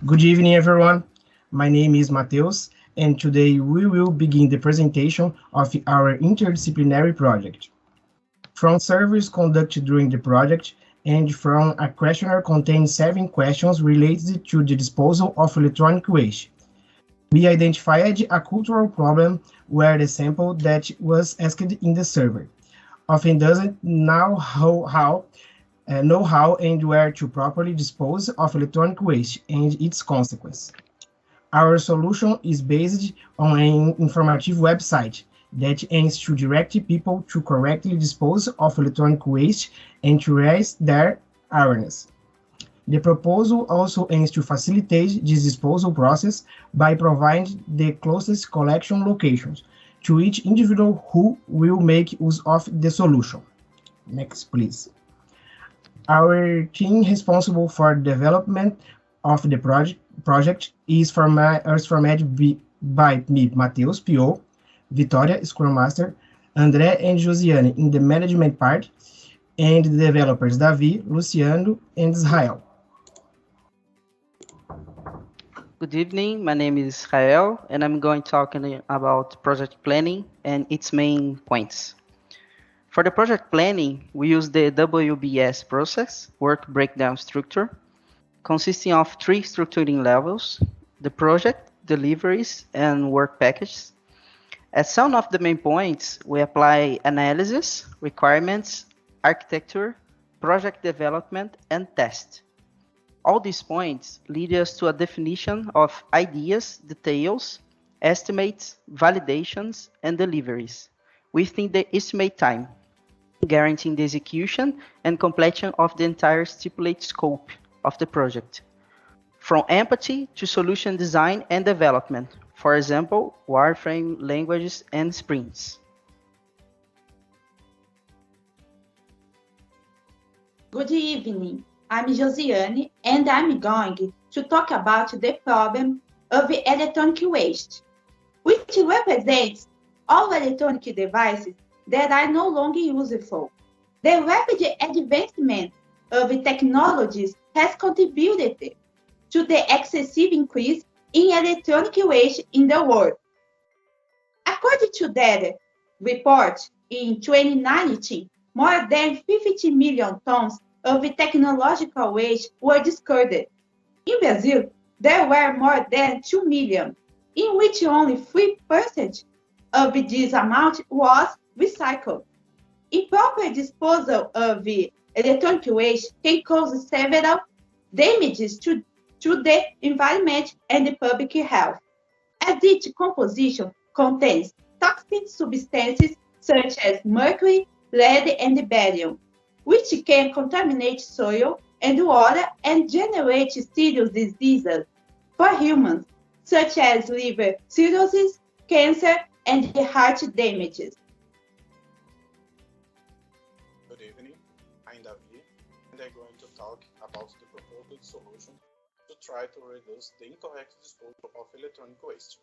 Good evening, everyone. My name is Mateus, and today we will begin the presentation of our interdisciplinary project. From surveys conducted during the project and from a questionnaire containing 7 questions related to the disposal of electronic waste, we identified a cultural problem where the sample that was asked in the survey often doesn't know how and where to properly dispose of electronic waste and its consequence. Our solution is based on an informative website that aims to direct people to correctly dispose of electronic waste and to raise their awareness. The proposal also aims to facilitate this disposal process by providing the closest collection locations to each individual who will make use of the solution. Next, please. Our team responsible for development of the project is formed by me, Mateus, PO, Vitória, Scrum Master, André and Josiane in the management part, and the developers Davi, Luciano, and Israel. Good evening, my name is Israel, and I'm going to talk about project planning and its main points. For the project planning, we use the WBS process, work breakdown structure, consisting of 3 structuring levels, the project, deliveries, and work packages. As some of the main points, we apply analysis, requirements, architecture, project development, and test. All these points lead us to a definition of ideas, details, estimates, validations, and deliveries within the estimate time, guaranteeing the execution and completion of the entire stipulated scope of the project, from empathy to solution design and development, for example, wireframe, languages, and sprints. Good evening, I'm Josiane, and I'm going to talk about the problem of electronic waste, which represents all electronic devices that are no longer useful. The rapid advancement of technologies has contributed to the excessive increase in electronic waste in the world. According to that report, in 2019, more than 50 million tons of technological waste were discarded. In Brazil, there were more than 2 million, in which only 3% of this amount was recycled. Improper disposal of electronic waste can cause several damages to the environment and the public health, as its composition contains toxic substances such as mercury, lead, and barium, which can contaminate soil and water and generate serious diseases for humans, such as liver cirrhosis, cancer, and heart damages. Good evening, I'm Davi, and I'm going to talk about the proposed solution to try to reduce the incorrect disposal of electronic waste.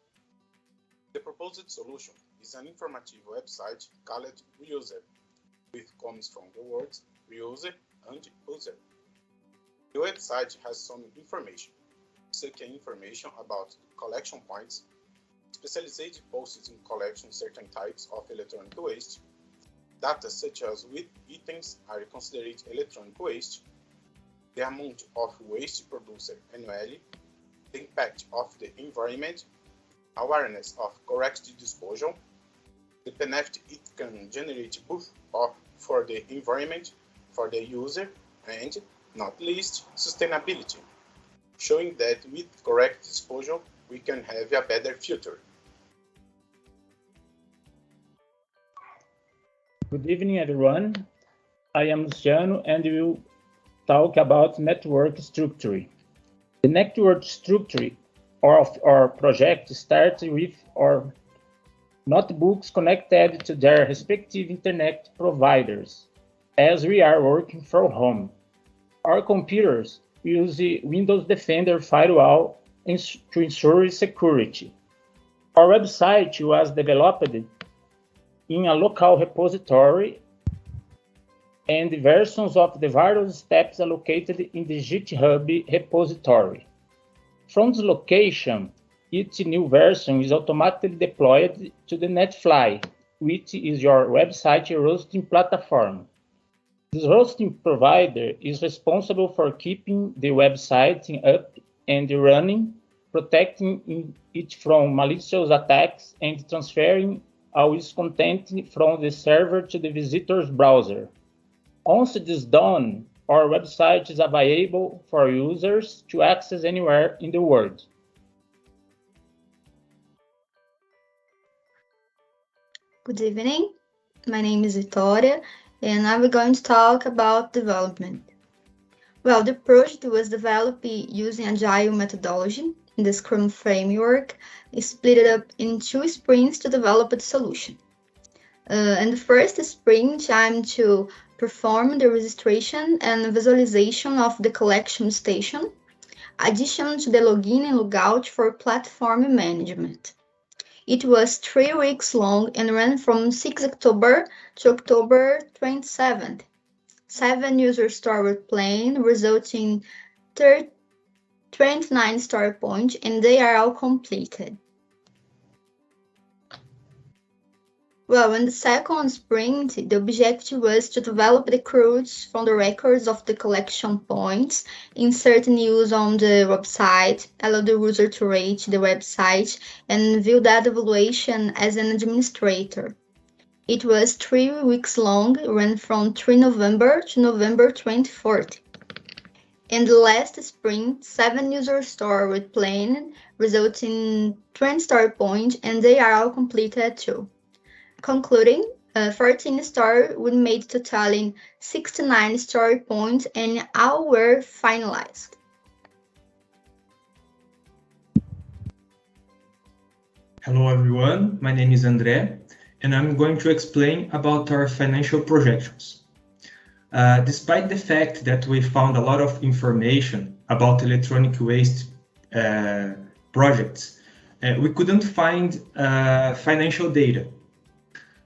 The proposed solution is an informative website called Reuser, which comes from the words reuser and user. The website has some information, such as information about collection points, specialized posts in collecting certain types of electronic waste, data such as which items are considered electronic waste, the amount of waste produced annually, the impact of the environment, awareness of correct disposal, the benefit it can generate both for the environment, for the user, and, not least, sustainability, showing that with correct disposal, we can have a better future. Good evening, everyone. I am Luciano, and we will talk about network structure. The network structure of our project starts with our notebooks connected to their respective internet providers, as we are working from home. Our computers use the Windows Defender firewall to ensure security. Our website was developed in a local repository, and the versions of the various steps allocated in the GitHub repository. From this location, its new version is automatically deployed to the Netlify, which is your website hosting platform. This hosting provider is responsible for keeping the website up and running, protecting it from malicious attacks, and transferring all its content from the server to the visitor's browser. Once it is done, our website is available for users to access anywhere in the world. Good evening. My name is Vitória, and I'm going to talk about development. Well, the project was developed using Agile methodology in the Scrum framework, split it up in 2 sprints to develop the solution. In the first sprint, I'm to perform the registration and visualization of the collection station, addition to the login and logout for platform management. It was 3 weeks long and ran from 6 October to October 27th. 7 user story plane, resulting 29 story points, and they are all completed. Well, in the second sprint, the objective was to develop the CRUDs from the records of the collection points, insert news on the website, allow the user to rate the website, and view that evaluation as an administrator. It was 3 weeks long, ran from 3 November to November 24th. In the last sprint, 7 user story plane, resulting 20 story points, and they are all completed too. Concluding, 14 stories were made totaling 69 story points, and all were finalized. Hello everyone, my name is André, and I'm going to explain about our financial projections. Despite the fact that we found a lot of information about electronic waste projects, we couldn't find financial data.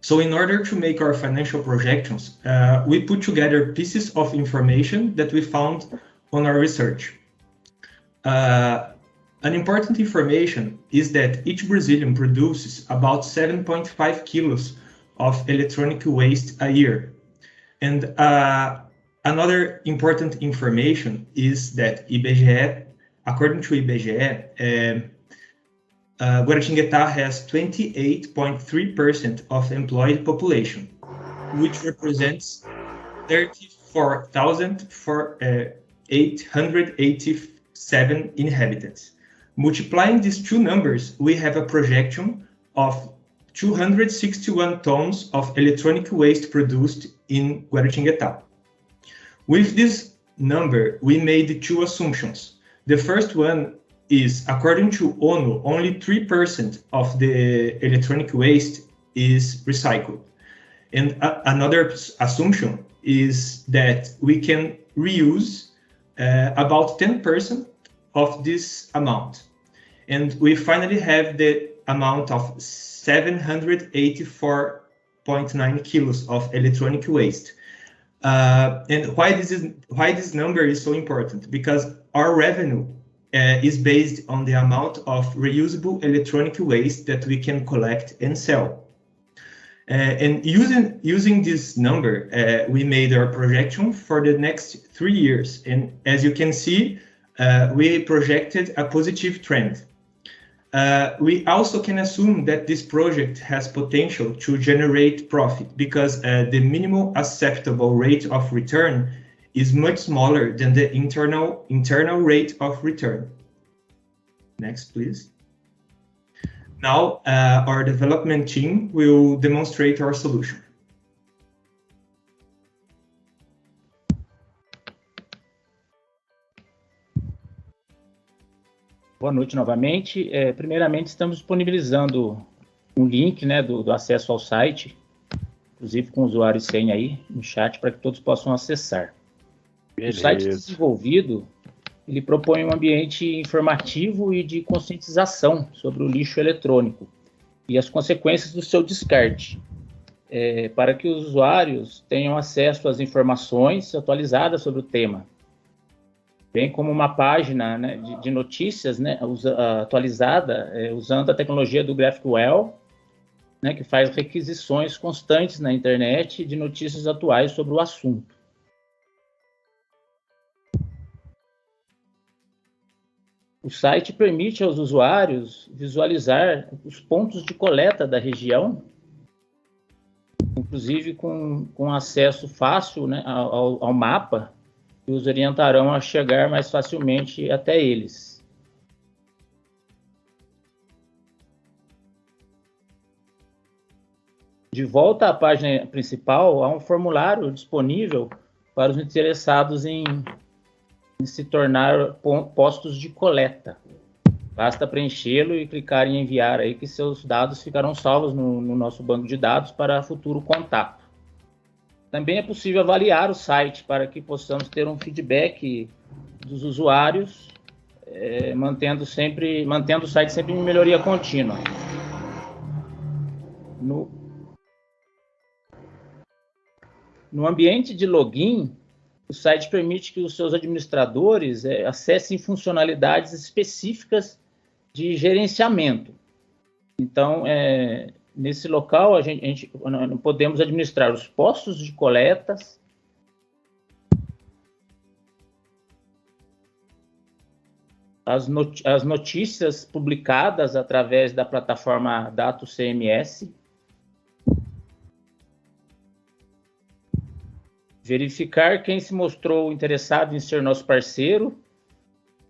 So in order to make our financial projections, we put together pieces of information that we found on our research. An important information is that each Brazilian produces about 7.5 kilos of electronic waste a year. And another important information is that IBGE, according to IBGE, Guaratinguetá has 28.3% of employed population, which represents 34,887 inhabitants. Multiplying these 2 numbers, we have a projection of 261 tons of electronic waste produced in Guaratinguetá. With this number, we made 2 assumptions. The first one is, according to ONU, only 3% of the electronic waste is recycled. And another assumption is that we can reuse about 10% of this amount. And we finally have the amount of 784.9 kilos of electronic waste. And why this number is so important? Because our revenue is based on the amount of reusable electronic waste that we can collect and sell. And using this number, we made our projection for the next 3 years. And as you can see, we projected a positive trend. We also can assume that this project has potential to generate profit because the minimum acceptable rate of return is much smaller than the internal rate of return. Next, please. Now, our development team will demonstrate our solution. Boa noite novamente. Primeiramente, estamos disponibilizando um link, né, do acesso ao site, inclusive com usuário e senha aí no chat, para que todos possam acessar. Beleza. O site desenvolvido, ele propõe um ambiente informativo e de conscientização sobre o lixo eletrônico e as consequências do seu descarte, para que os usuários tenham acesso às informações atualizadas sobre o tema. bem como uma página, né, de notícias, né, atualizada, usando a tecnologia do GraphQL, né, que faz requisições constantes na internet de notícias atuais sobre o assunto. O site permite aos usuários visualizar os pontos de coleta da região, inclusive com acesso fácil, né, ao mapa, que os orientarão a chegar mais facilmente até eles. De volta à página principal, há um formulário disponível para os interessados em se tornar postos de coleta. Basta preenchê-lo e clicar em enviar aí que seus dados ficarão salvos no nosso banco de dados para futuro contato. Também é possível avaliar o site para que possamos ter um feedback dos usuários, mantendo o site sempre em melhoria contínua. No ambiente de login, o site permite que os seus administradores acessem funcionalidades específicas de gerenciamento. Então, nesse local, a gente podemos administrar os postos de coletas, as notícias publicadas através da plataforma Dato CMS, verificar quem se mostrou interessado em ser nosso parceiro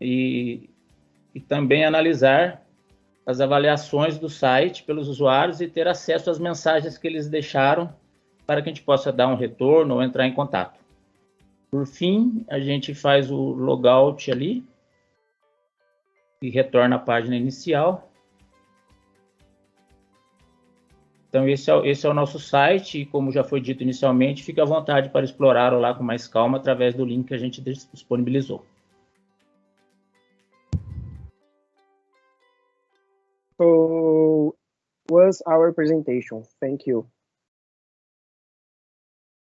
e também analisar as avaliações do site pelos usuários e ter acesso às mensagens que eles deixaram para que a gente possa dar um retorno ou entrar em contato. Por fim, a gente faz o logout ali e retorna à página inicial. Então, esse é o nosso site, e como já foi dito inicialmente, fique à vontade para explorá-lo lá com mais calma através do link que a gente disponibilizou. So, was our presentation. Thank you.